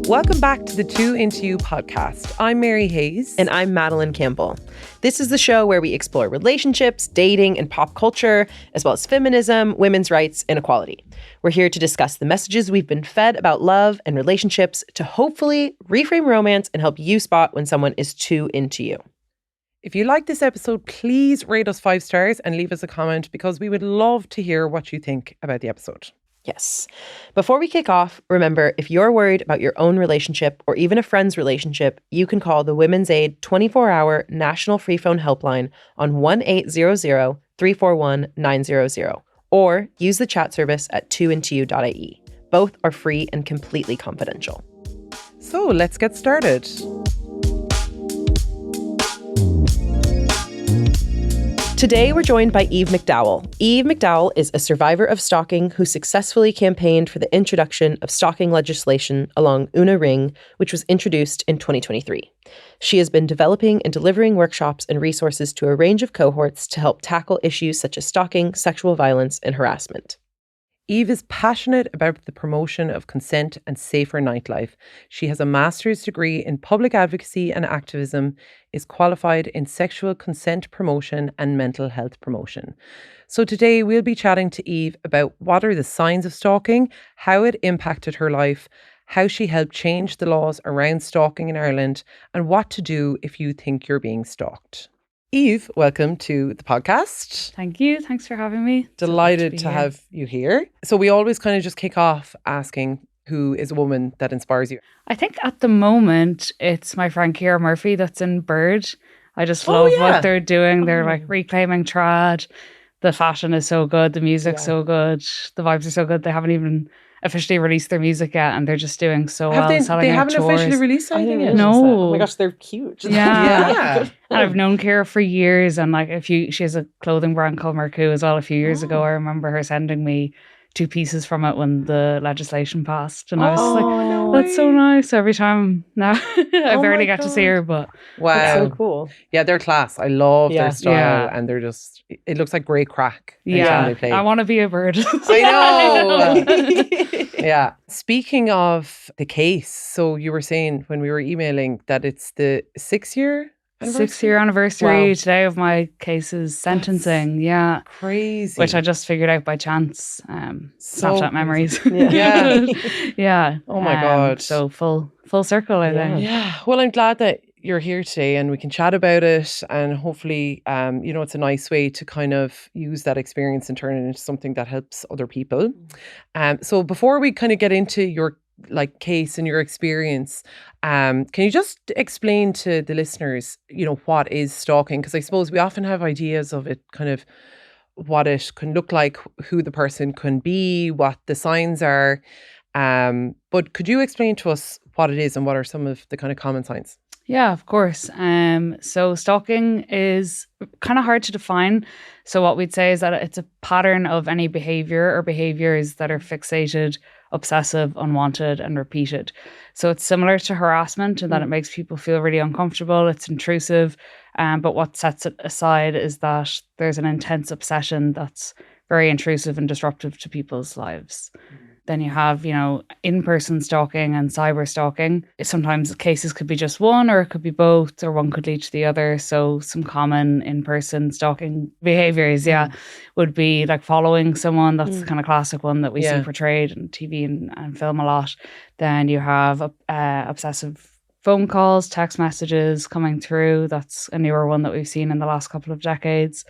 Welcome back to the Two Into You podcast. I'm Mary Hayes. And I'm Madeline Campbell. This is the show where we explore relationships, dating, and pop culture, as well as feminism, women's rights, and equality. We're here to discuss the messages we've been fed about love and relationships to hopefully reframe romance and help you spot when someone is too into you. If you like this episode, please rate us 5 stars and leave us a comment because we would love to hear what you think about the episode. Yes. Before we kick off, remember, if you're worried about your own relationship or even a friend's relationship, you can call the Women's Aid 24-hour national free phone helpline on 1-800-341-900 or use the chat service at twointoyou.ie. Both are free and completely confidential. So let's get started. Today, we're joined by Eve McDowell. Eve McDowell is a survivor of stalking who successfully campaigned for the introduction of stalking legislation along Una Ring, which was introduced in 2023. She has been developing and delivering workshops and resources to a range of cohorts to help tackle issues such as stalking, sexual violence, and harassment. Eve is passionate about the promotion of consent and safer nightlife. She has a master's degree in public advocacy and activism, is qualified in sexual consent promotion and mental health promotion. So today we'll be chatting to Eve about what are the signs of stalking, how it impacted her life, how she helped change the laws around stalking in Ireland, and what to do if you think you're being stalked. Eve, welcome to the podcast. Thank you. Thanks for having me. Delighted to have you here. So we always kind of just kick off asking who is a woman that inspires you. I think at the moment it's my friend Ciara Murphy that's in Bird. I just love what they're doing. They're like reclaiming trad. The fashion is so good. The music's so good. The vibes are so good. They haven't even officially released their music yet, and they're just doing so well. They haven't officially released anything yet? No. Oh my gosh, they're cute. Yeah. And I've known Ciara for years, and she has a clothing brand called Mercu as well. A few years ago, I remember her sending me 2 pieces from it when the legislation passed, and I was like, that's so nice. Every time now I barely get to see her, but wow, that's so cool. Yeah, they're class. I love their style, and they're just, it looks like great crack. Yeah, I want to be a bird. I know. Yeah. Speaking of the case, so you were saying when we were emailing that it's the 6-year anniversary? 6-year anniversary today of my case's sentencing. That's crazy. Which I just figured out by chance. Snapchat memories. Yeah. Yeah. Oh my God. So full circle, I think. Yeah. Well, I'm glad that you're here today and we can chat about it, and hopefully, it's a nice way to kind of use that experience and turn it into something that helps other people. So before we kind of get into your case and your experience, can you just explain to the listeners, what is stalking? Because I suppose we often have ideas of it, kind of what it can look like, who the person can be, what the signs are. But could you explain to us what it is and what are some of the kind of common signs? Yeah, of course. So stalking is kind of hard to define. So what we'd say is that it's a pattern of any behavior or behaviors that are fixated, obsessive, unwanted, and repeated. So it's similar to harassment in that it makes people feel really uncomfortable. It's intrusive. But what sets it aside is that there's an intense obsession that's very intrusive and disruptive to people's lives. Then you have, in-person stalking and cyber stalking. Sometimes cases could be just one, or it could be both, or one could lead to the other. So some common in-person stalking behaviors, would be like following someone. That's the kind of classic one that we see portrayed in TV and film a lot. Then you have obsessive phone calls, text messages coming through. That's a newer one that we've seen in the last couple of decades.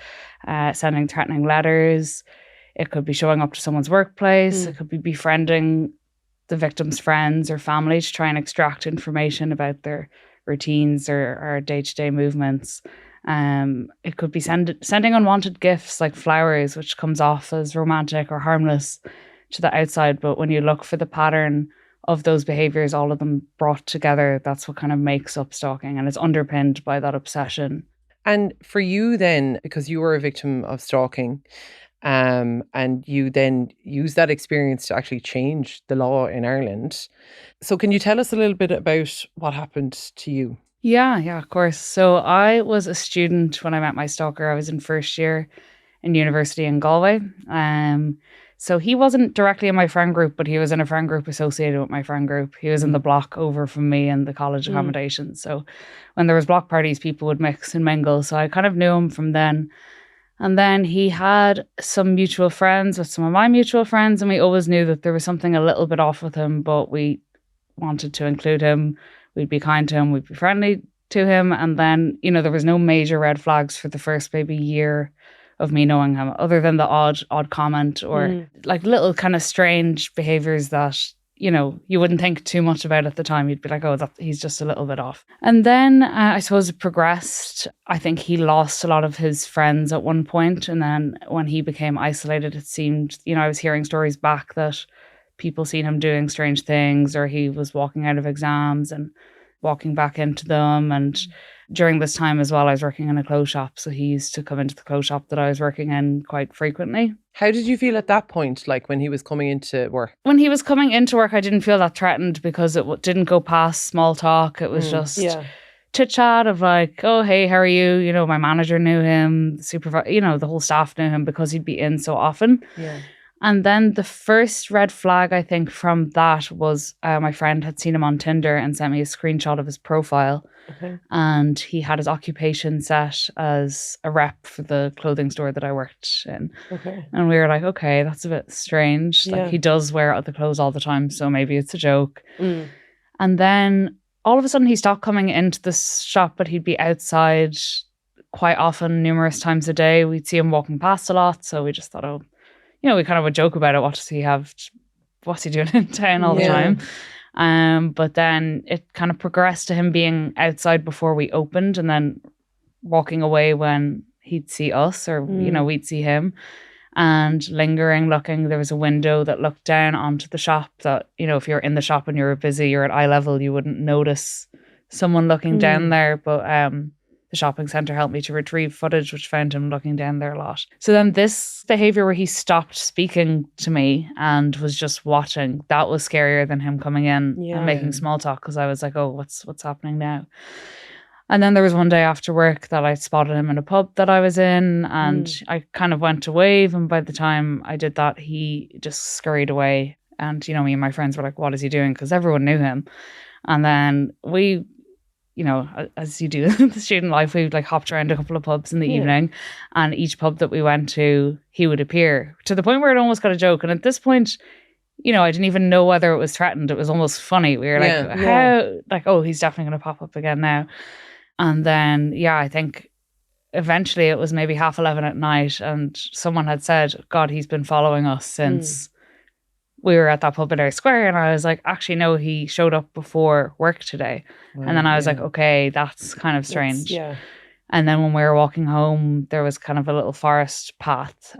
Sending threatening letters. It could be showing up to someone's workplace. It could be befriending the victim's friends or family to try and extract information about their routines or day-to-day movements. It could be sending unwanted gifts like flowers, which comes off as romantic or harmless to the outside. But when you look for the pattern of those behaviors, all of them brought together, that's what kind of makes up stalking, and it's underpinned by that obsession. And for you then, because you were a victim of stalking, and you then use that experience to actually change the law in Ireland. So can you tell us a little bit about what happened to you? Yeah, of course. So I was a student when I met my stalker. I was in first year in university in Galway. So he wasn't directly in my friend group, but he was in a friend group associated with my friend group. He was in the block over from me in the college accommodation. So when there was block parties, people would mix and mingle. So I kind of knew him from then. And then he had some mutual friends with some of my mutual friends, and we always knew that there was something a little bit off with him, but we wanted to include him. We'd be kind to him. We'd be friendly to him. And then, you know, there was no major red flags for the first maybe year of me knowing him, other than the odd comment or like little kind of strange behaviors that, you know, you wouldn't think too much about at the time. You'd be like, oh, he's just a little bit off. And then I suppose it progressed. I think he lost a lot of his friends at one point. And then when he became isolated, it seemed, you know, I was hearing stories back that people seen him doing strange things, or he was walking out of exams and walking back into them. And during this time as well, I was working in a clothes shop. So he used to come into the clothes shop that I was working in quite frequently. How did you feel at that point, like when he was coming into work? When he was coming into work, I didn't feel that threatened because it didn't go past small talk. It was just chit chat of like, oh, hey, how are you? You know, my manager knew him, the supervisor, you know, the whole staff knew him because he'd be in so often. Yeah. And then the first red flag, I think, from that was my friend had seen him on Tinder and sent me a screenshot of his profile. Okay. And he had his occupation set as a rep for the clothing store that I worked in. Okay. And we were like, okay, that's a bit strange. Yeah. Like, he does wear the clothes all the time, so maybe it's a joke. And then all of a sudden he stopped coming into the shop, but he'd be outside quite often, numerous times a day. We'd see him walking past a lot. So we just thought, oh, you know, we kind of would joke about it. What's he doing in town all the time? But then it kind of progressed to him being outside before we opened and then walking away when he'd see us or, you know, we'd see him, and lingering, looking. There was a window that looked down onto the shop that, you know, if you're in the shop and you're busy, you're at eye level, you wouldn't notice someone looking down there. But the shopping centre helped me to retrieve footage which found him looking down there a lot. So then this behaviour where he stopped speaking to me and was just watching, that was scarier than him coming in and making small talk, because I was like, oh, what's happening now? And then there was one day after work that I spotted him in a pub that I was in, and I kind of went to wave, and by the time I did that, he just scurried away. And, you know, me and my friends were like, what is he doing? Because everyone knew him. And then we, you know, as you do in the student life, we like hopped around a couple of pubs in the evening, and each pub that we went to, he would appear, to the point where it almost got a joke. And at this point, you know, I didn't even know whether it was threatened. It was almost funny. We were like, how, like, oh, he's definitely going to pop up again now. And then, I think eventually it was maybe 11:30 at night, and someone had said, God, he's been following us since we were at that pub in our square. And I was like, actually, no, he showed up before work today. And then I was like, okay, that's kind of strange. And then when we were walking home, there was kind of a little forest path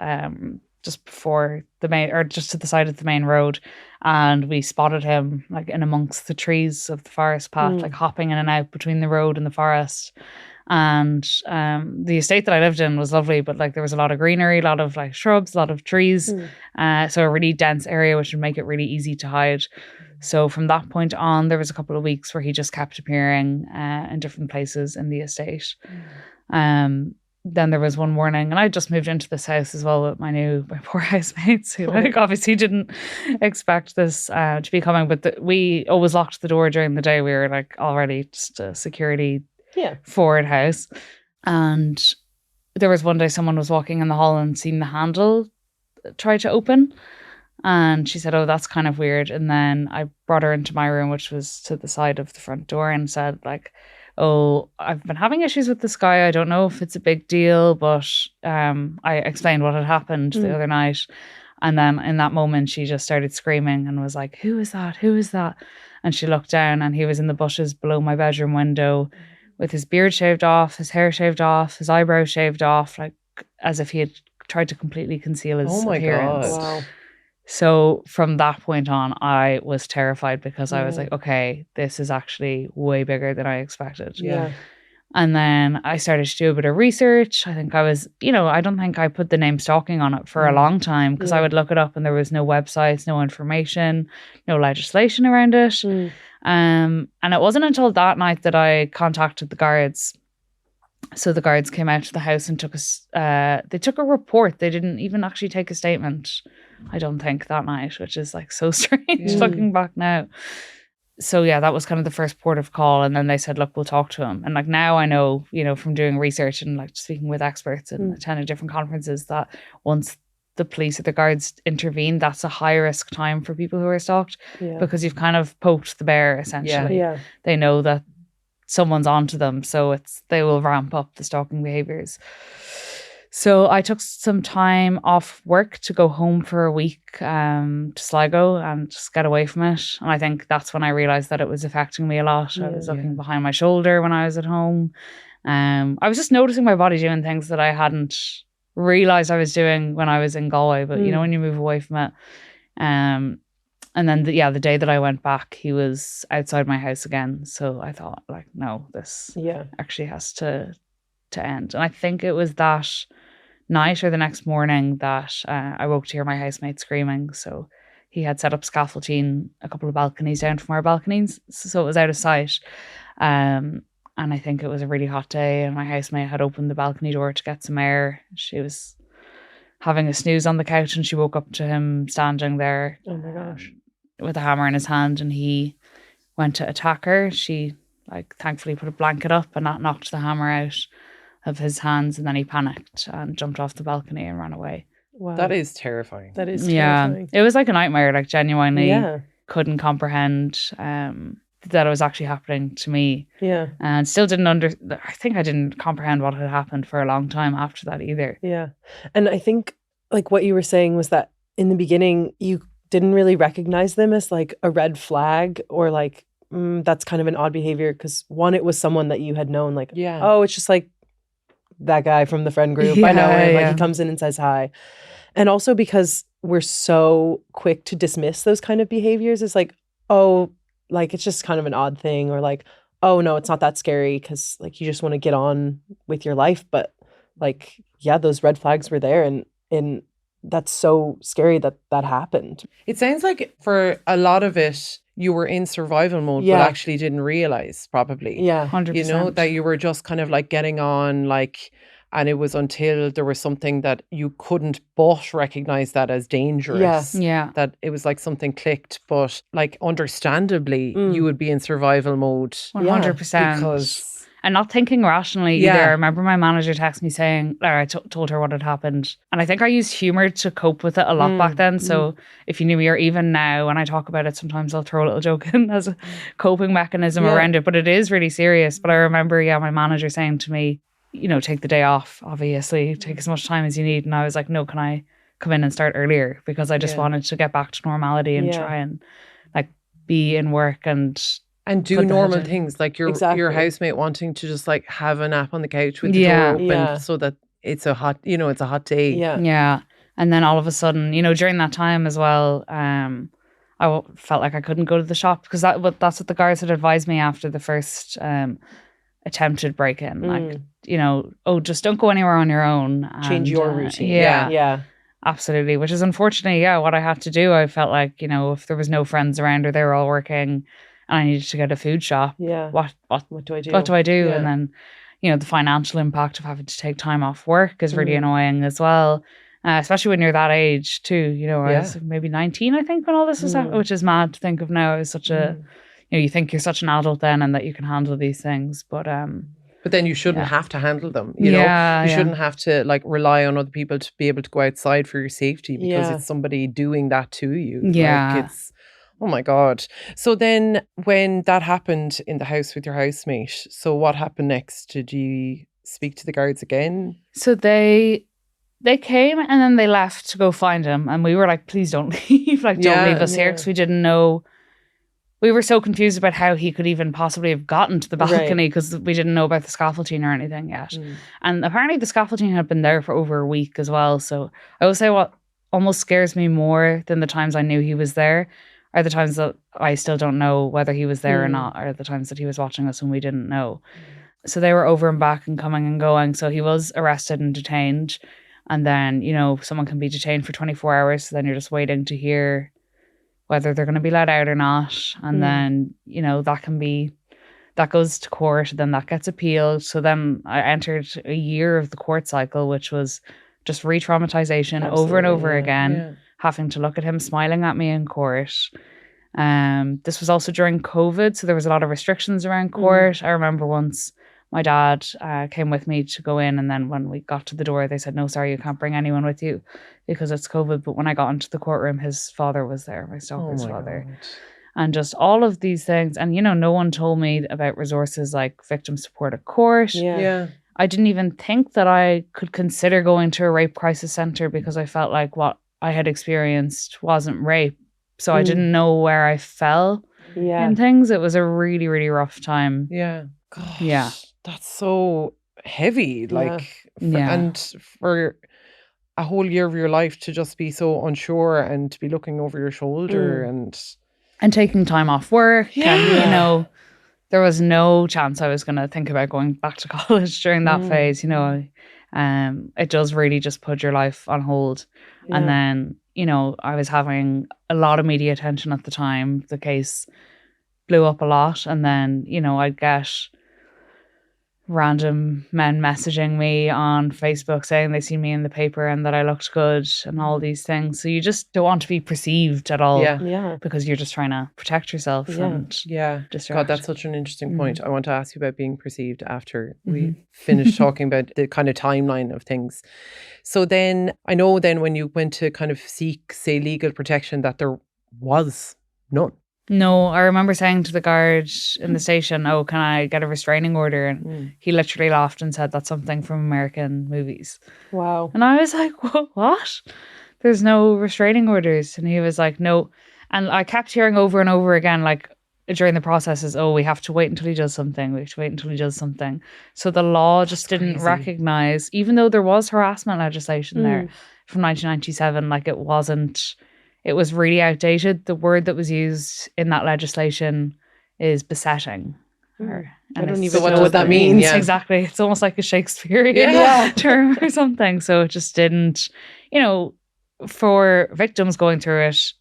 just before the main, or just to the side of the main road. And we spotted him like in amongst the trees of the forest path, like hopping in and out between the road and the forest. And the estate that I lived in was lovely, but like there was a lot of greenery, a lot of like shrubs, a lot of trees. So a really dense area, which would make it really easy to hide. So from that point on, there was a couple of weeks where he just kept appearing in different places in the estate. Then there was one morning, and I just moved into this house as well with my poor housemates, who like obviously didn't expect this to be coming. But we always locked the door during the day. We were like already just a security forward house. And there was one day someone was walking in the hall and seen the handle try to open. And she said, oh, that's kind of weird. And then I brought her into my room, which was to the side of the front door, and said like, oh, I've been having issues with this guy. I don't know if it's a big deal, but I explained what had happened the other night. And then in that moment, she just started screaming and was like, who is that? Who is that? And she looked down, and he was in the bushes below my bedroom window with his beard shaved off, his hair shaved off, his eyebrows shaved off, like as if he had tried to completely conceal his appearance. God. Wow. So from that point on, I was terrified, because I was like, okay, this is actually way bigger than I expected. And then I started to do a bit of research. I think I was, you know, I don't think I put the name Stalking on it for a long time, because I would look it up and there was no websites, no information, no legislation around it. And it wasn't until that night that I contacted the guards. So the guards came out to the house and they took a report. They didn't even actually take a statement, I don't think, that night, which is like so strange looking back now. So yeah, that was kind of the first port of call. And then they said, look, we'll talk to him. And like now I know, from doing research and like speaking with experts and attending different conferences, that once the police or the guards intervene, that's a high risk time for people who are stalked because you've kind of poked the bear essentially. Yeah. They know that someone's onto them, so they will ramp up the stalking behaviors. So I took some time off work to go home for a week to Sligo and just get away from it. And I think that's when I realised that it was affecting me a lot. I was looking behind my shoulder when I was at home. I was just noticing my body doing things that I hadn't realised I was doing when I was in Galway. But when you move away from it. And then the day that I went back, he was outside my house again. So I thought, like, no, this actually has to end. And I think it was that night or the next morning that I woke to hear my housemate screaming. So he had set up scaffolding a couple of balconies down from our balconies, so it was out of sight. And I think it was a really hot day, and my housemate had opened the balcony door to get some air. She was having a snooze on the couch, and she woke up to him standing there. Oh my gosh. With a hammer in his hand, and he went to attack her. She thankfully put a blanket up, and that knocked the hammer out of his hands, and then he panicked and jumped off the balcony and ran away. Wow. That is terrifying. That is terrifying. It was like a nightmare, like genuinely couldn't comprehend that it was actually happening to me. Yeah. And still I think I didn't comprehend what had happened for a long time after that either. Yeah. And I think like what you were saying was that in the beginning you didn't really recognize them as like a red flag or like that's kind of an odd behavior because one, it was someone that you had known like, oh, it's just like that guy from the friend group. I know him. Like he comes in and says hi. And also because we're so quick to dismiss those kind of behaviors. It's like, oh, like it's just kind of an odd thing or like, oh no, it's not that scary because like you just want to get on with your life. But like, yeah, those red flags were there and that's so scary that happened. It sounds like for a lot of it, you were in survival mode, but actually didn't realize probably. Yeah, 100%. That you were just kind of like getting on like, and it was until there was something that you couldn't but recognize that as dangerous. Yeah. That it was like something clicked, but like understandably, you would be in survival mode. 100%. Because... And not thinking rationally either. I remember my manager texted me saying, or I told her what had happened. And I think I used humor to cope with it a lot back then. So if you knew me, or even now when I talk about it, sometimes I'll throw a little joke in as a coping mechanism around it. But it is really serious. But I remember, my manager saying to me, take the day off, obviously, take as much time as you need. And I was like, no, can I come in and start earlier? Because I just wanted to get back to normality and try and like be in work and do normal things like your housemate wanting to just like have a nap on the couch with the door open so that it's a hot day. Yeah. And then all of a sudden, during that time as well, I felt like I couldn't go to the shop because that's what the guards had advised me after the first attempted break-in. Like, just don't go anywhere on your own. And, change your routine. Yeah. Absolutely. Which is unfortunately, what I had to do. I felt like, if there was no friends around or they were all working, and I needed to get a food shop. Yeah. What do I do? What do I do? Yeah. And then, the financial impact of having to take time off work is really annoying as well. Especially when you're that age too. I was maybe 19, I think, when all this was happening, which is mad to think of now. As such a, you think you're such an adult then and that you can handle these things. But then you shouldn't have to handle them. You shouldn't have to like rely on other people to be able to go outside for your safety because it's somebody doing that to you. Yeah. Like it's, oh my God. So then when that happened in the house with your housemate, so what happened next? Did you speak to the guards again? So they came and then they left to go find him. And we were like, please don't leave. Like, don't leave us here because we didn't know. We were so confused about how he could even possibly have gotten to the balcony because we didn't know about the scaffolding or anything yet. And apparently the scaffolding had been there for over a week as well. So I will say what almost scares me more than the times I knew he was there are the times that I still don't know whether he was there or not, or the times that he was watching us when we didn't know. So they were over and back and coming and going. So he was arrested and detained. And then, someone can be detained for 24 hours. So then you're just waiting to hear whether they're going to be let out or not. And then, that can be that goes to court, then that gets appealed. So then I entered a year of the court cycle, which was just re-traumatization over and over again, having to look at him smiling at me in court. This was also during COVID, so there was a lot of restrictions around court. I remember once my dad came with me to go in, and then when we got to the door, they said, "No, sorry, you can't bring anyone with you because it's COVID." But when I got into the courtroom, his father was there, my stalker's father. God. And just all of these things. And, no one told me about resources like victim support at court. Yeah. I didn't even think that I could consider going to a rape crisis centre because I felt like what I had experienced wasn't rape. So I didn't know where I fell in things. It was a really, really rough time. Yeah. Gosh, that's so heavy. And for a whole year of your life to just be so unsure and to be looking over your shoulder and taking time off work. And, there was no chance I was going to think about going back to college during that phase. It does really just put your life on hold. And then, I was having a lot of media attention at the time. The case blew up a lot. And then, I'd get random men messaging me on Facebook saying they see me in the paper and that I looked good and all these things. So you just don't want to be perceived at all because you're just trying to protect yourself and distract. God, that's such an interesting point. I want to ask you about being perceived after we finish talking about the kind of timeline of things. So then I know then when you went to kind of seek, say, legal protection, that there was none. No, I remember saying to the guard in the station, "Oh, can I get a restraining order?" And he literally laughed and said, "That's something from American movies." Wow. And I was like, what? There's no restraining orders. And he was like, "No." And I kept hearing over and over again, like during the processes, "Oh, we have to wait until he does something. We have to wait until he does something." So the law just didn't recognize, even though there was harassment legislation there from 1997, like it was really outdated. The word that was used in that legislation is besetting. I don't even know what that means. Yeah. Exactly. It's almost like a Shakespearean term or something. So it just didn't, for victims going through it,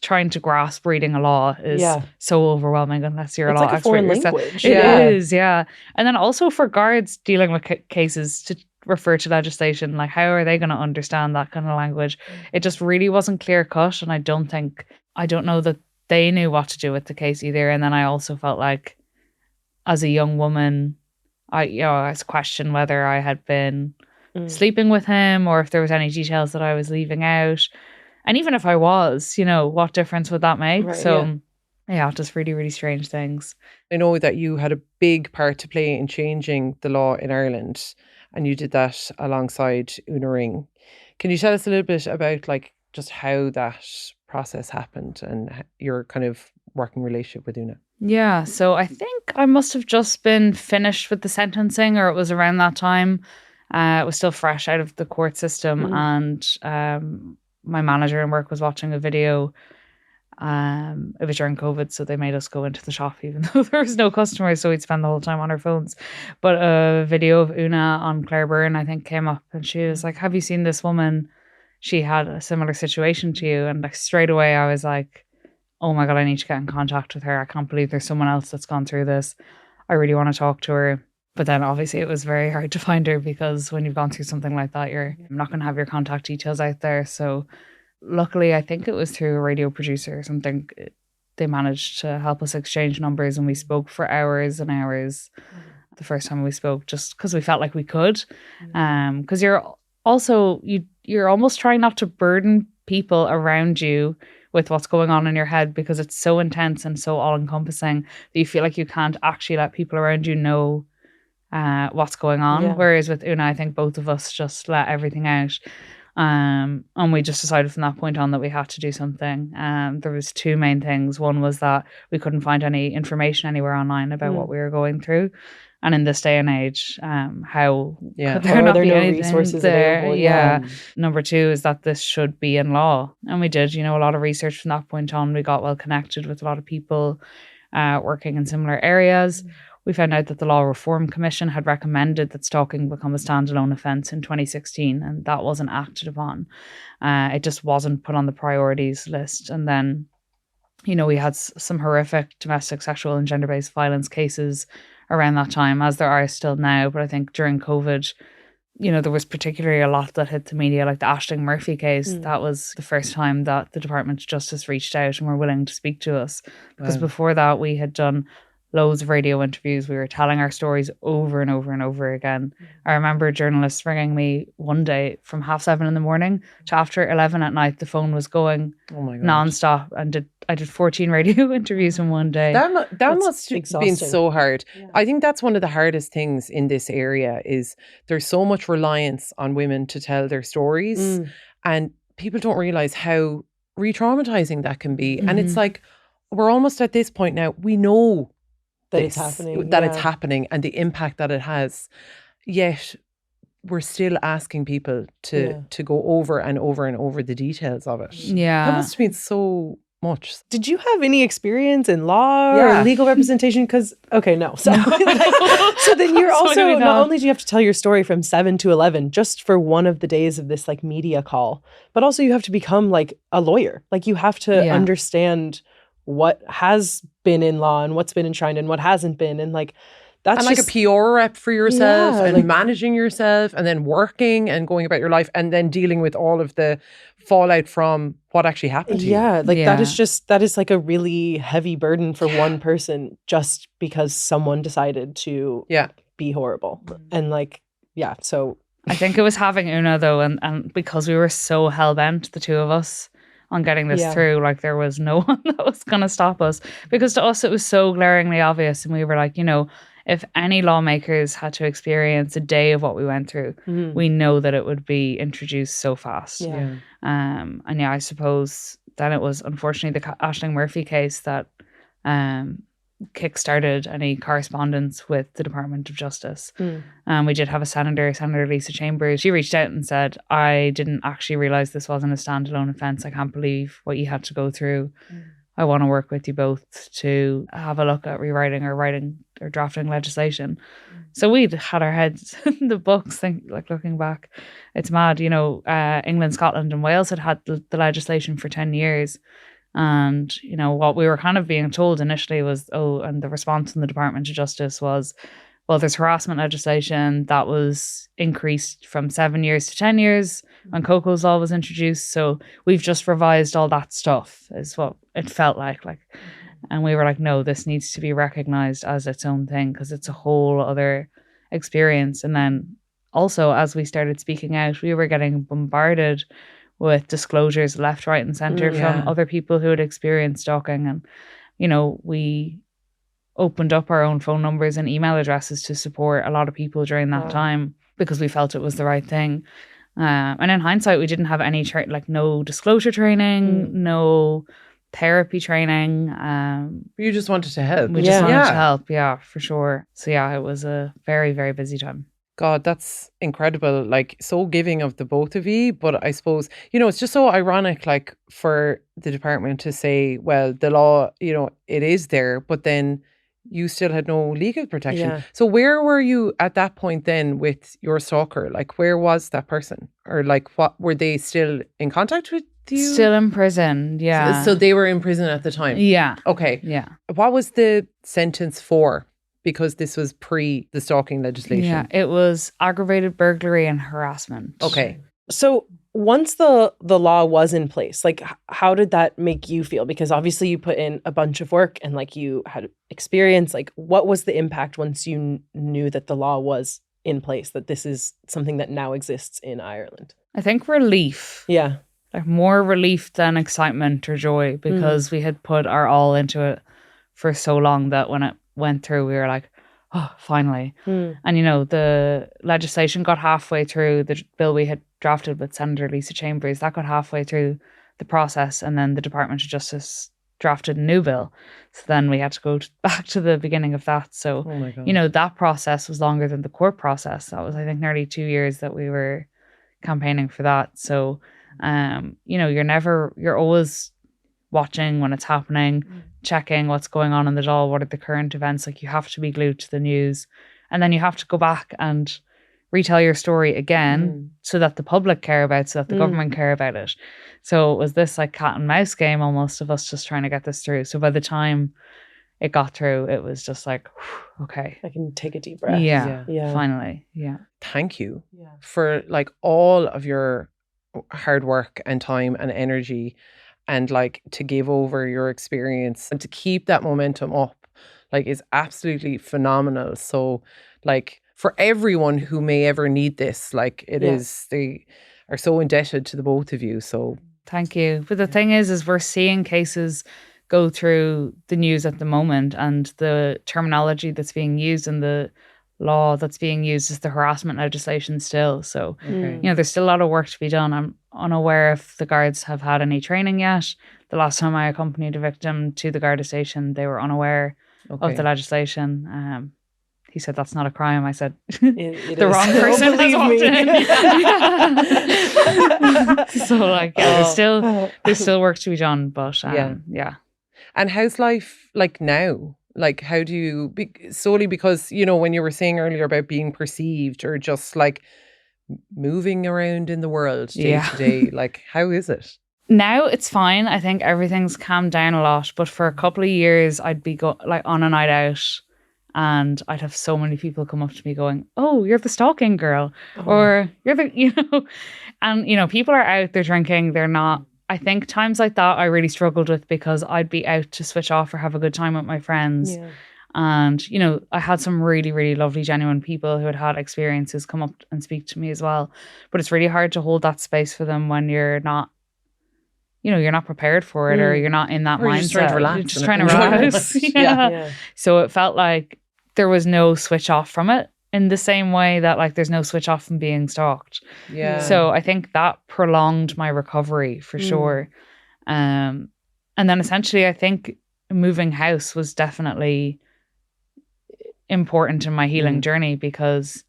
trying to grasp reading a law is so overwhelming unless you're a law expert. It's like a foreign language. It is, yeah. And then also for guards dealing with cases to refer to legislation, like how are they going to understand that kind of language? It just really wasn't clear cut, and I don't know that they knew what to do with the case either. And then I also felt like as a young woman, I was questioning whether I had been sleeping with him or if there was any details that I was leaving out. And even if I was, what difference would that make? Right, just really, really strange things. I know that you had a big part to play in changing the law in Ireland, and you did that alongside Una Ring. Can you tell us a little bit about just how that process happened and your kind of working relationship with Una? Yeah, so I think I must have just been finished with the sentencing, or it was around that time. It was still fresh out of the court system, and my manager in work was watching a video. It was during COVID, so they made us go into the shop even though there was no customers, so we'd spend the whole time on our phones. But a video of Una on Claire Byrne, I think, came up, and she was like, "Have you seen this woman? She had a similar situation to you." And straight away I was like, "Oh my God, I need to get in contact with her. I can't believe there's someone else that's gone through this. I really want to talk to her." But then obviously it was very hard to find her because when you've gone through something like that, you're not going to have your contact details out there. So luckily, I think it was through a radio producer or something, they managed to help us exchange numbers, and we spoke for hours and hours the first time we spoke, just because we felt like we could. Because you're almost trying not to burden people around you with what's going on in your head, because it's so intense and so all-encompassing that you feel like you can't actually let people around you know what's going on. Whereas with Una, I think both of us just let everything out. And we just decided from that point on that we had to do something. There was two main things. One was that we couldn't find any information anywhere online about what we were going through. And in this day and age, how could there not be anything resources there? available? Number two is that this should be in law. And we did, a lot of research from that point on. We got well connected with a lot of people working in similar areas. We found out that the Law Reform Commission had recommended that stalking become a standalone offence in 2016, and that wasn't acted upon. It just wasn't put on the priorities list. And then you know, we had some horrific domestic, sexual and gender-based violence cases around that time, as there are still now. But I think during COVID, you know, there was particularly a lot that hit the media, like the Ashling Murphy case. That was the first time that the Department of Justice reached out and were willing to speak to us. Because before that, we had done loads of radio interviews. We were telling our stories over and over and over again. I remember journalists ringing me one day from 7:30 in the morning to after 11 at night. The phone was going nonstop, and I did 14 radio interviews in one day. That must have been so hard. Yeah. I think that's one of the hardest things in this area is there's so much reliance on women to tell their stories, and people don't realize how re-traumatizing that can be. And it's like, we're almost at this point now, we know that it's happening, it's happening and the impact that it has, yet we're still asking people to go over and over and over the details of it. Yeah, that must have been so much. Did you have any experience in law or legal representation? Because no. So, so then you're also not only do you have to tell your story from 7 to 11 just for one of the days of this like media call, but also you have to become like a lawyer. Like you have to understand what has been in law and what's been enshrined and what hasn't been, and like that's and like just, a PR rep for yourself and like managing yourself and then working and going about your life and then dealing with all of the fallout from what actually happened to you. That is like a really heavy burden for one person just because someone decided to be horrible. And like, so I think it was having Una though, and because we were so hell-bent, the two of us, on getting this through, like there was no one that was going to stop us, because to us it was so glaringly obvious, and we were like, you know, if any lawmakers had to experience a day of what we went through, we know that it would be introduced so fast. And I suppose then it was unfortunately the Ashling Murphy case that kick-started any correspondence with the Department of Justice. We did have a Senator Lisa Chambers. She reached out and said, I didn't actually realise this wasn't a standalone offence. I can't believe what you had to go through. I want to work with you both to have a look at rewriting or writing or drafting legislation. So we'd had our heads in the books, looking back, it's mad. You know, England, Scotland and Wales had the legislation for 10 years. And, you know, what we were kind of being told initially was, and the response from the Department of Justice was, well, there's harassment legislation that was increased from 7 years to 10 years when Coco's Law was introduced. So we've just revised all that stuff, is what it felt like. And we were like, no, this needs to be recognised as its own thing because it's a whole other experience. And then also, as we started speaking out, we were getting bombarded with disclosures left, right and centre from other people who had experienced stalking. And, you know, we opened up our own phone numbers and email addresses to support a lot of people during that time because we felt it was the right thing. And in hindsight, we didn't have any no disclosure training, no therapy training. You just wanted to help. We just wanted to help, for sure. So it was a very, very busy time. God, that's incredible. Like, so giving of the both of you. But I suppose, you know, it's just so ironic, like, for the department to say, well, the law, you know, it is there, but then you still had no legal protection. So where were you at that point then with your stalker? Like, where was that person? Or like, what, were they still in contact with you? Still in prison, So they were in prison at the time? Yeah. Okay. Yeah. What was the sentence for? Because this was pre the stalking legislation. Yeah, it was aggravated burglary and harassment. Okay. So once the law was in place, like how did that make you feel? Because obviously you put in a bunch of work and like you had experience. Like what was the impact once you knew that the law was in place, that this is something that now exists in Ireland? I think relief. Yeah. Like more relief than excitement or joy, because we had put our all into it for so long that when it went through, we were like, oh, finally. And, you know, the legislation got halfway through, the bill we had drafted with Senator Lisa Chambers, that got halfway through the process, and then the Department of Justice drafted a new bill. So then we had to go back to the beginning of that. So, you know, that process was longer than the court process. That was, I think, nearly 2 years that we were campaigning for that. So, you know, you're always watching when it's happening, checking what's going on in the Dáil, what are the current events. Like, you have to be glued to the news, and then you have to go back and retell your story again so that the public care about it, so that the government care about it. So it was this like cat and mouse game almost of us just trying to get this through. So by the time it got through, it was just like, okay, I can take a deep breath. Yeah. Finally. Yeah. Thank you for like all of your hard work and time and energy, and like to give over your experience and to keep that momentum up, like, is absolutely phenomenal. So like for everyone who may ever need this, like it is, they are so indebted to the both of you. So thank you. But the thing is we're seeing cases go through the news at the moment, and the terminology that's being used and the law that's being used is the harassment legislation still. So, there's still a lot of work to be done. I'm unaware if the guards have had any training yet. The last time I accompanied a victim to the Garda station, they were unaware of the legislation. He said, that's not a crime. I said, it the wrong person has walked in. So like, there's still work to be done, but yeah. And how's life like now? Like, how do you, solely because, when you were saying earlier about being perceived or just like moving around in the world day to day, like, how is it? Now it's fine. I think everything's calmed down a lot. But for a couple of years, I'd be on a night out, and I'd have so many people come up to me going, "Oh, you're the stalking girl," or "You're the," and people are out, they're drinking, they're not. I think times like that I really struggled with, because I'd be out to switch off or have a good time with my friends. Yeah. And, I had some really, really lovely, genuine people who had experiences come up and speak to me as well. But it's really hard to hold that space for them when you're not, you're not prepared for it, or you're not in that mindset. You're just trying to relax. Yeah. So it felt like there was no switch off from it, in the same way that like there's no switch off from being stalked. Yeah. So I think that prolonged my recovery for sure. And then essentially I think moving house was definitely important in my healing journey, because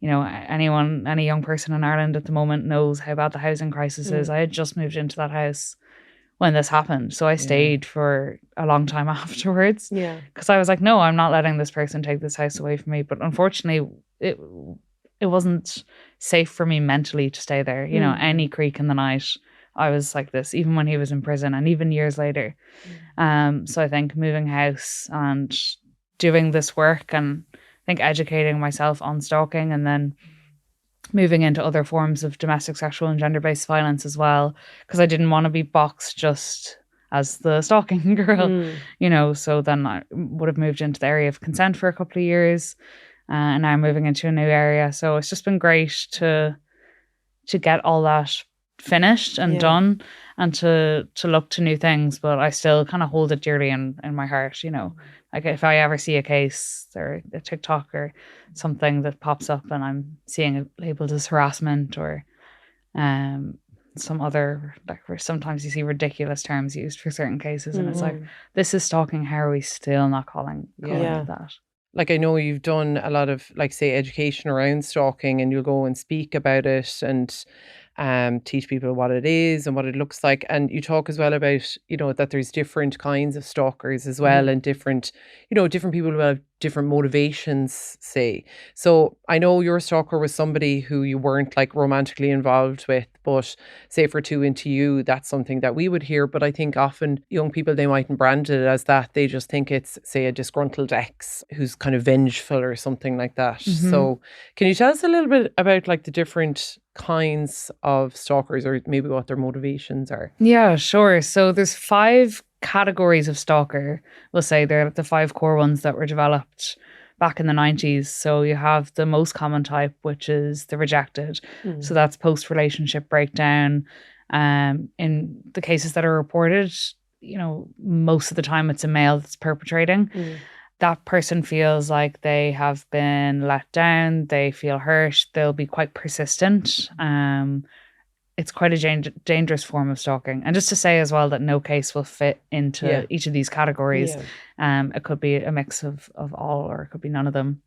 any young person in Ireland at the moment knows how bad the housing crisis is. I had just moved into that house when this happened, so I stayed for a long time afterwards, because I was like, no, I'm not letting this person take this house away from me. But unfortunately it wasn't safe for me mentally to stay there. Any creak in the night, I was like this, even when he was in prison and even years later. So I think moving house and doing this work, and I think educating myself on stalking, and then moving into other forms of domestic, sexual and gender-based violence as well, because I didn't want to be boxed just as the stalking girl. So then I would have moved into the area of consent for a couple of years, and now I'm moving into a new area. So it's just been great to get all that finished and done, and to look to new things. But I still kind of hold it dearly in my heart. Like if I ever see a case or a TikTok or something that pops up and I'm seeing it labeled as harassment, or some other, like, where sometimes you see ridiculous terms used for certain cases, and it's like, this is stalking. How are we still not calling it that? Like, I know you've done a lot of, like, say, education around stalking, and you'll go and speak about it and teach people what it is and what it looks like. And you talk as well about, that there's different kinds of stalkers as well, and different people who have different motivations, say. So I know your stalker was somebody who you weren't like romantically involved with, but say for Two Into You, that's something that we would hear. But I think often young people, they mightn't brand it as that. They just think it's, say, a disgruntled ex who's kind of vengeful or something like that. So can you tell us a little bit about like the different kinds of stalkers, or maybe what their motivations are? Yeah, sure. So there's 5 categories of stalker. We'll say they're the 5 core ones that were developed back in the 90s. So you have the most common type, which is the rejected. So that's post-relationship breakdown. In the cases that are reported, most of the time it's a male that's perpetrating. That person feels like they have been let down, they feel hurt, they'll be quite persistent. It's quite a dangerous form of stalking. And just to say as well that no case will fit into each of these categories. It could be a mix of all, or it could be none of them.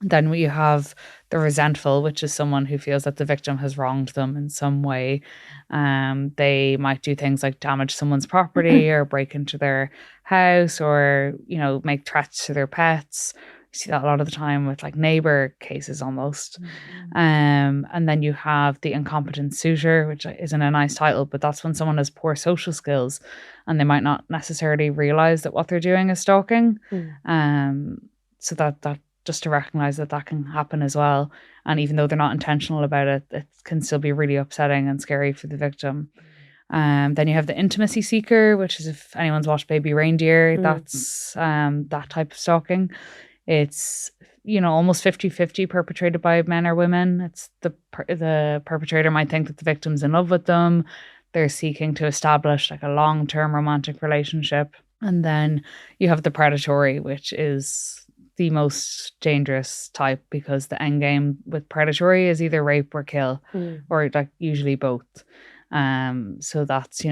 Then you have the resentful, which is someone who feels that the victim has wronged them in some way. They might do things like damage someone's property or break into their house, or, make threats to their pets. see that a lot of the time with like neighbor cases almost. And then you have the incompetent suitor, which isn't a nice title, but that's when someone has poor social skills and they might not necessarily realize that what they're doing is stalking. So that just to recognize that can happen as well. And even though they're not intentional about it, it can still be really upsetting and scary for the victim. Then you have the intimacy seeker, which is, if anyone's watched Baby Reindeer, that's that type of stalking. It's, almost 50-50 perpetrated by men or women. It's the perpetrator might think that the victim's in love with them. They're seeking to establish like a long-term romantic relationship. And then you have the predatory, which is the most dangerous type, because the end game with predatory is either rape or kill, or like usually both. So that's,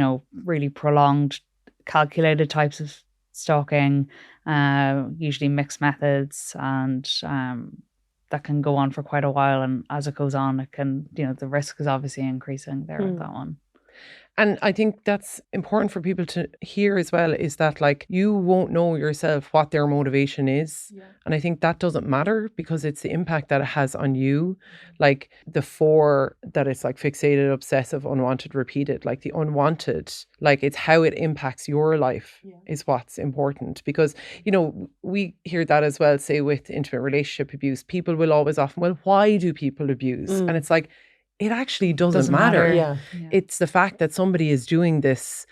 really prolonged, calculated types of stalking, usually mixed methods, and that can go on for quite a while. And as it goes on, it can, the risk is obviously increasing there with that one. And I think that's important for people to hear as well, is that like you won't know yourself what their motivation is. Yeah. And I think that doesn't matter, because it's the impact that it has on you. Like the 4 that it's like fixated, obsessive, unwanted, repeated, like the unwanted, like it's how it impacts your life is what's important. Because, we hear that as well, say with intimate relationship abuse, people will always often, well, why do people abuse? And it's like, it actually doesn't matter. Yeah. It's the fact that somebody is doing this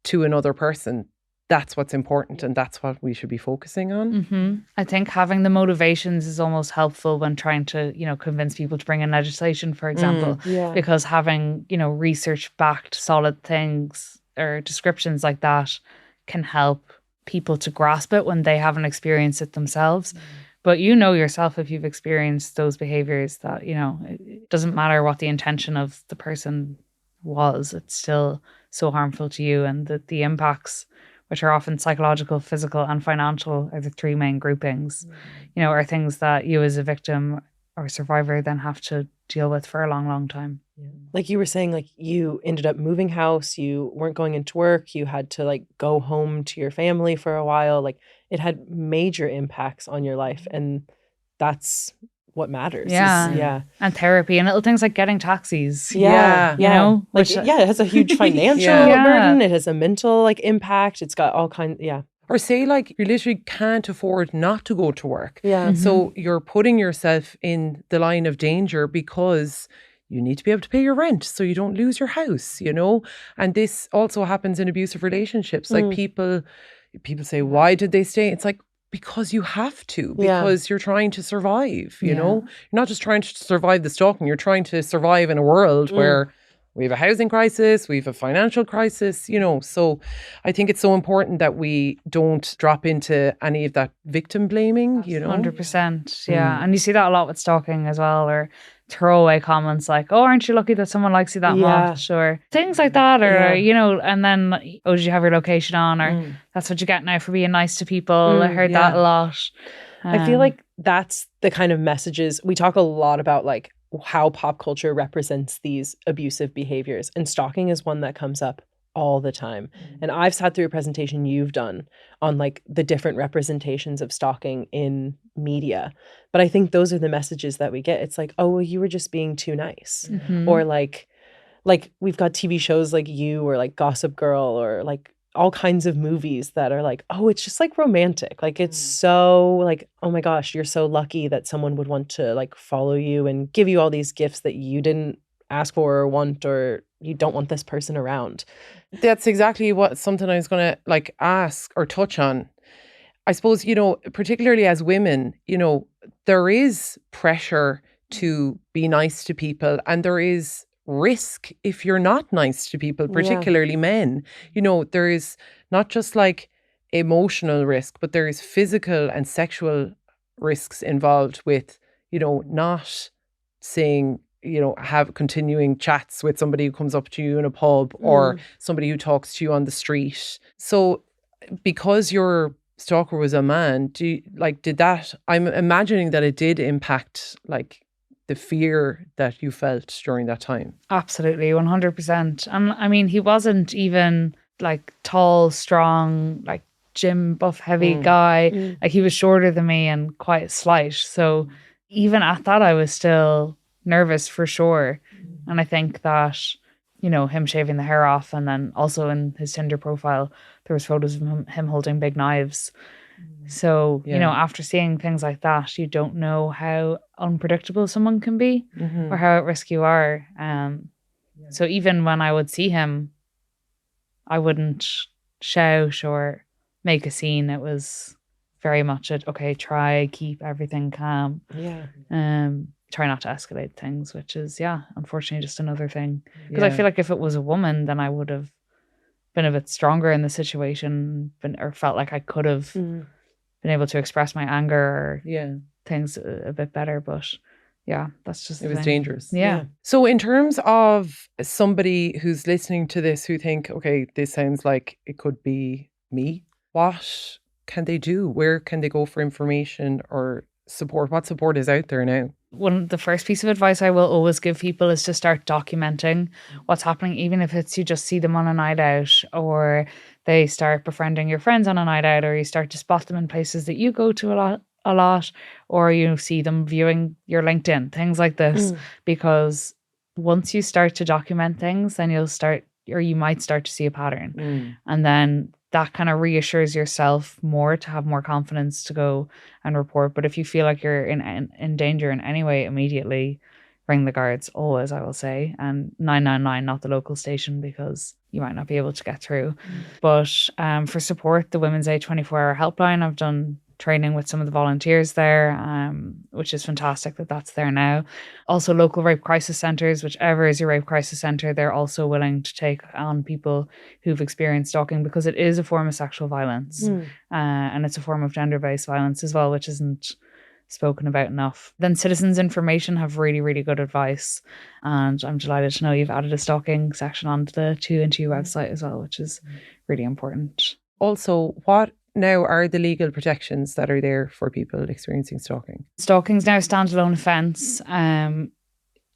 to another person. That's what's important, and that's what we should be focusing on. I think having the motivations is almost helpful when trying to, convince people to bring in legislation, for example, because having, research-backed solid things or descriptions like that can help people to grasp it when they haven't experienced it themselves. But yourself, if you've experienced those behaviors, that, it doesn't matter what the intention of the person was, it's still so harmful to you. And the impacts, which are often psychological, physical, and financial, are the 3 main groupings, are things that you as a victim or survivor then have to deal with for a long, long time. Yeah. Like you were saying, like you ended up moving house, you weren't going into work, you had to like go home to your family for a while. Like it had major impacts on your life, and that's what matters. Yeah. And therapy and little things like getting taxis. Yeah. Which, it has a huge financial burden. It has a mental like impact. It's got all kinds. Or say like you literally can't afford not to go to work. Yeah. So you're putting yourself in the line of danger because you need to be able to pay your rent so you don't lose your house, And this also happens in abusive relationships. Like people say, why did they stay? It's like, because you have to, because you're trying to survive, You're not just trying to survive the stalking, you're trying to survive in a world where we have a housing crisis, we have a financial crisis, So I think it's so important that we don't drop into any of that victim blaming, 100%. Yeah. And you see that a lot with stalking as well, or throwaway comments like, oh, aren't you lucky that someone likes you that much, or things like that, or and then, oh, did you have your location on, or that's what you get now for being nice to people. I heard that a lot. I feel like that's the kind of messages we talk a lot about, like how pop culture represents these abusive behaviors, and stalking is one that comes up all the time. And I've sat through a presentation you've done on like the different representations of stalking in media. But I think those are the messages that we get. It's like, oh, well, you were just being too nice. Or like we've got TV shows like You, or like Gossip Girl, or like all kinds of movies that are like, oh, it's just like romantic. Like it's so like, oh my gosh, you're so lucky that someone would want to like follow you and give you all these gifts that you didn't ask for or want, or you don't want this person around. That's exactly something I was going to like ask or touch on. I suppose, particularly as women, there is pressure to be nice to people, and there is risk if you're not nice to people, particularly men. There is not just like emotional risk, but there is physical and sexual risks involved with, not saying, have continuing chats with somebody who comes up to you in a pub, or somebody who talks to you on the street. So because your stalker was a man, did that, I'm imagining that it did impact like the fear that you felt during that time. Absolutely, 100%. And I mean, he wasn't even like tall, strong, like gym buff heavy guy. Like he was shorter than me and quite slight. So even at that, I was still nervous for sure. And I think that, you know, him shaving the hair off, and then also in his Tinder profile, there was photos of him holding big knives. So, you know, after seeing things like that, you don't know how unpredictable someone can be or how at risk you are. So even when I would see him, I wouldn't shout or make a scene. It was very much okay, try, keep everything calm. Try not to escalate things, which is, unfortunately just another thing. Because I feel like if it was a woman, then I would have been a bit stronger in the situation, or felt like I could have been able to express my anger or things a bit better. But that's just it was dangerous. Yeah. So in terms of somebody who's listening to this who think, okay, this sounds like it could be me, what can they do? Where can they go for information or support? What support is out there now? The first piece of advice I will always give people is to start documenting what's happening, even if it's you just see them on a night out, or they start befriending your friends on a night out, or you start to spot them in places that you go to a lot, or you see them viewing your LinkedIn, things like this. Because once you start to document things, then you might start to see a pattern. And then that kind of reassures yourself more to have more confidence to go and report. But if you feel like you're in danger in any way, immediately ring the guards, always, I will say. And 999, not the local station, because you might not be able to get through. But for support, the Women's Aid 24-hour helpline, I've done training with some of the volunteers there, which is fantastic that that's there now. Also local rape crisis centres, whichever is your rape crisis centre, they're also willing to take on people who've experienced stalking, because it is a form of sexual violence and it's a form of gender-based violence as well, which isn't spoken about enough. Then Citizens Information have really, really good advice, and I'm delighted to know you've added a stalking section onto the 2into website as well, which is really important. Also, what now are the legal protections that are there for people experiencing stalking? Stalking is now a standalone offence.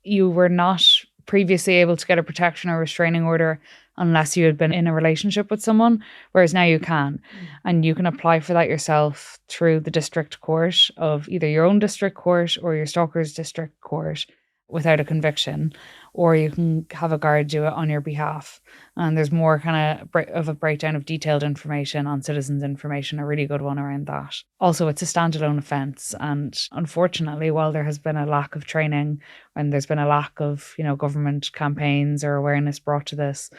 You were not previously able to get a protection or restraining order unless you had been in a relationship with someone, whereas now you can. And you can apply for that yourself through the district court of either your own district court or your stalker's district court without a conviction, or you can have a guard do it on your behalf. And there's more kind of a breakdown of detailed information on Citizens Information, a really good one around that. Also, it's a standalone offence, and unfortunately, while there has been a lack of training and there's been a lack of, you know, government campaigns or awareness brought to this,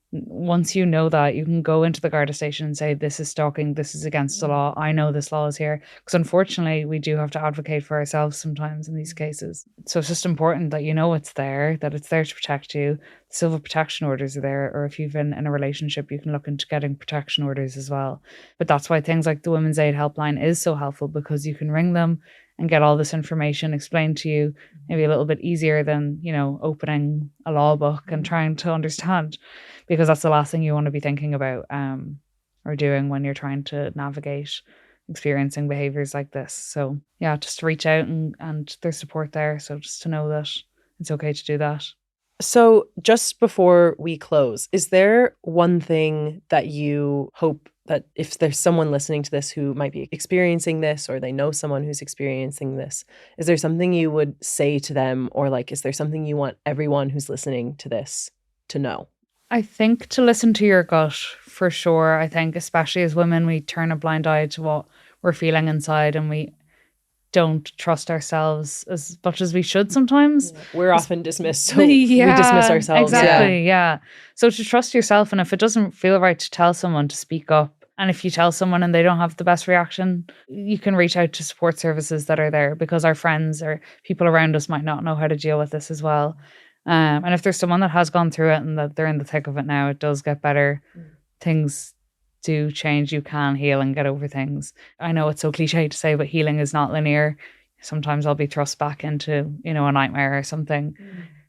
once you know that, you can go into the Garda station and say, this is stalking, this is against the law, I know this law is here. Because unfortunately, we do have to advocate for ourselves sometimes in these cases. So it's just important that you know it's there, that it's there to protect you. Civil protection orders are there, or if you've been in a relationship, you can look into getting protection orders as well. But that's why things like the Women's Aid helpline is so helpful, because you can ring them and get all this information explained to you, maybe a little bit easier than, you know, opening a law book and trying to understand, because that's the last thing you want to be thinking about or doing when you're trying to navigate experiencing behaviours like this. So just reach out and there's support there. So just to know that it's okay to do that. So just before we close, is there one thing that you hope that if there's someone listening to this who might be experiencing this, or they know someone who's experiencing this, is there something you would say to them, or like, is there something you want everyone who's listening to this to know? I think to listen to your gut, for sure. I think especially as women, we turn a blind eye to what we're feeling inside, and we don't trust ourselves as much as we should sometimes. We're often dismissed, so we dismiss ourselves. Exactly, yeah. So to trust yourself, and if it doesn't feel right to tell someone, to speak up. And if you tell someone and they don't have the best reaction, you can reach out to support services that are there, because our friends or people around us might not know how to deal with this as well. And if there's someone that has gone through it and that they're in the thick of it now, it does get better. Things do change. You can heal and get over things. I know it's so cliche to say, but healing is not linear. Sometimes I'll be thrust back into, you know, a nightmare or something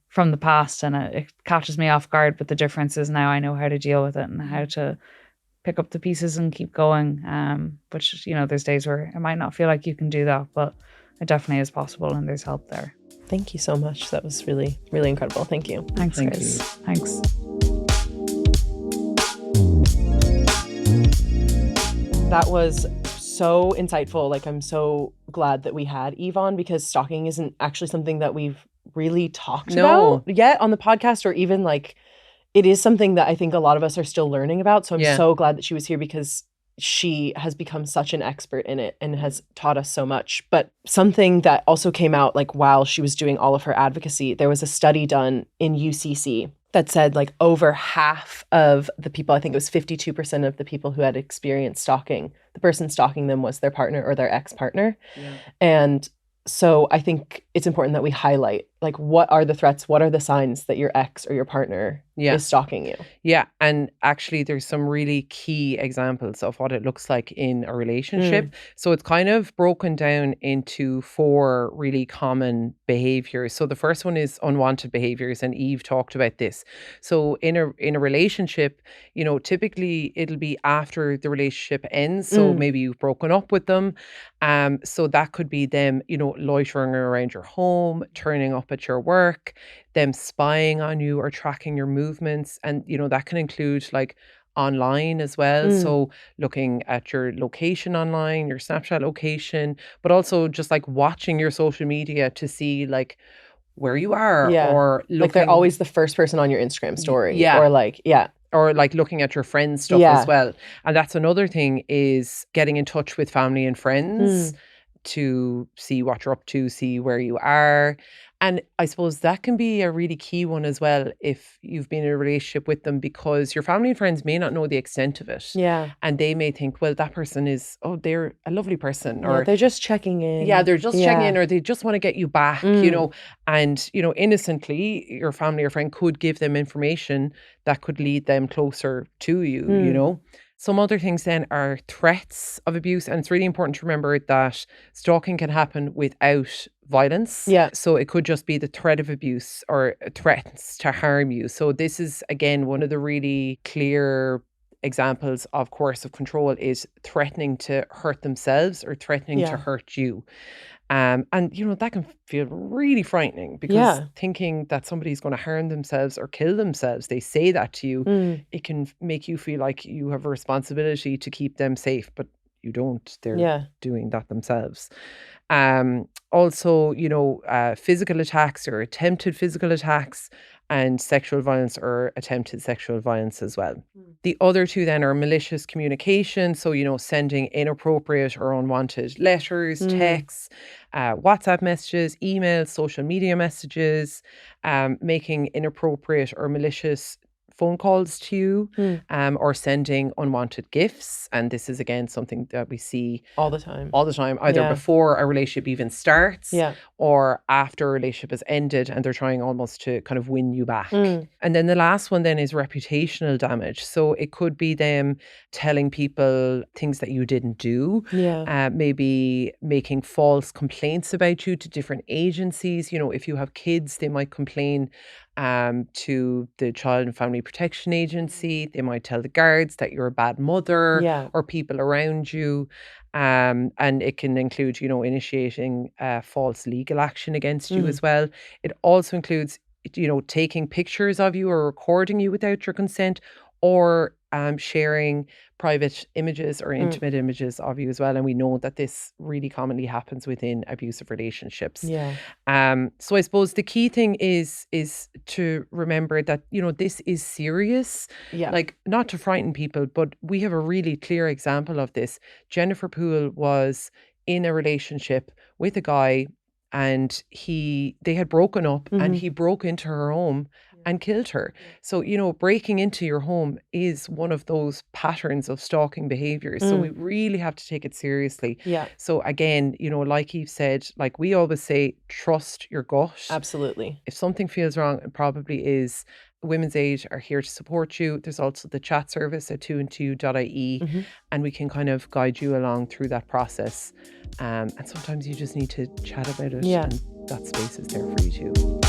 from the past, and it catches me off guard. But the difference is now I know how to deal with it and how to pick up the pieces and keep going. Which, you know, there's days where it might not feel like you can do that, but it definitely is possible, and there's help there. Thank you so much. That was really, really incredible. Thank you. Thanks, Thank guys. you. Thanks. That was so insightful. Like, I'm so glad that we had Eve on, because stalking isn't actually something that we've really talked about yet on the podcast, or even like, it is something that I think a lot of us are still learning about. So I'm so glad that she was here, because she has become such an expert in it and has taught us so much. But something that also came out, like, while she was doing all of her advocacy, there was a study done in UCC that said like over half of the people, I think it was 52% of the people who had experienced stalking, the person stalking them was their partner or their ex-partner. And so I think it's important that we highlight, like, what are the threats? What are the signs that your ex or your partner is stalking you? Yeah. And actually, there's some really key examples of what it looks like in a relationship. So it's kind of broken down into 4 really common behaviors. So the first one is unwanted behaviors, and Eve talked about this. So in a relationship, you know, typically it'll be after the relationship ends. So maybe you've broken up with them. So that could be them, you know, loitering around your home, turning up at your work, them spying on you or tracking your movements. And, you know, that can include like online as well. So looking at your location online, your Snapchat location, but also just like watching your social media to see like where you are, or looking, like they're always the first person on your Instagram story, or like, or like looking at your friends' stuff as well. And that's another thing, is getting in touch with family and friends to see what you're up to, see where you are. And I suppose that can be a really key one as well if you've been in a relationship with them, because your family and friends may not know the extent of it. And they may think, well, that person is, oh, they're a lovely person. Or they're just checking in. They're just checking in, or they just want to get you back, you know. And, you know, innocently, your family or friend could give them information that could lead them closer to you, you know. Some other things then are threats of abuse. And it's really important to remember that stalking can happen without violence. So it could just be the threat of abuse or threats to harm you. So this is, again, one of the really clear examples of coercive control, is threatening to hurt themselves or threatening to hurt you. And, you know, that can feel really frightening, because thinking that somebody's going to harm themselves or kill themselves, they say that to you, it can make you feel like you have a responsibility to keep them safe, but you don't. They're doing that themselves. Also, you know, physical attacks or attempted physical attacks, and sexual violence or attempted sexual violence as well. The other 2 then are malicious communication. So, you know, sending inappropriate or unwanted letters, texts, WhatsApp messages, emails, social media messages, making inappropriate or malicious phone calls to you, or sending unwanted gifts. And this is, again, something that we see all the time, either before a relationship even starts, or after a relationship has ended and they're trying almost to kind of win you back. And then the last one then is reputational damage. So it could be them telling people things that you didn't do, maybe making false complaints about you to different agencies. You know, if you have kids, they might complain to the Child and Family Protection Agency. They might tell the guards that you're a bad mother, or people around you. And it can include, you know, initiating false legal action against you as well. It also includes, you know, taking pictures of you or recording you without your consent, or sharing private images or intimate images of you as well. And we know that this really commonly happens within abusive relationships. So I suppose the key thing is to remember that, you know, this is serious. Like, not to frighten people, but we have a really clear example of this. Jennifer Poole was in a relationship with a guy, and they had broken up, and he broke into her home and killed her. So, you know, breaking into your home is one of those patterns of stalking behaviors. So we really have to take it seriously. So again, you know, like Eve said, like we always say, trust your gut. Absolutely. If something feels wrong, it probably is. Women's Aid are here to support you. There's also the chat service at 2and2.ie, and we can kind of guide you along through that process. And sometimes you just need to chat about it, and that space is there for you too.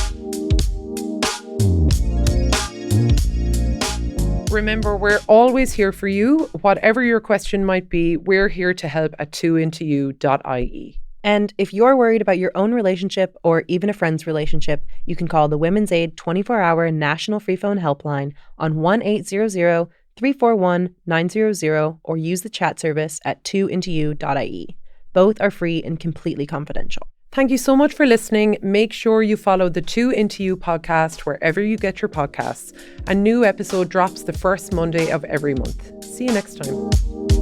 Remember, we're always here for you. Whatever your question might be, we're here to help at 2and2.ie. And if you're worried about your own relationship or even a friend's relationship, you can call the Women's Aid 24-hour national free phone helpline on 1-800 341 900 or use the chat service at 2intoyou.ie. Both are free and completely confidential. Thank you so much for listening. Make sure you follow the 2 Into You podcast wherever you get your podcasts. A new episode drops the first Monday of every month. See you next time.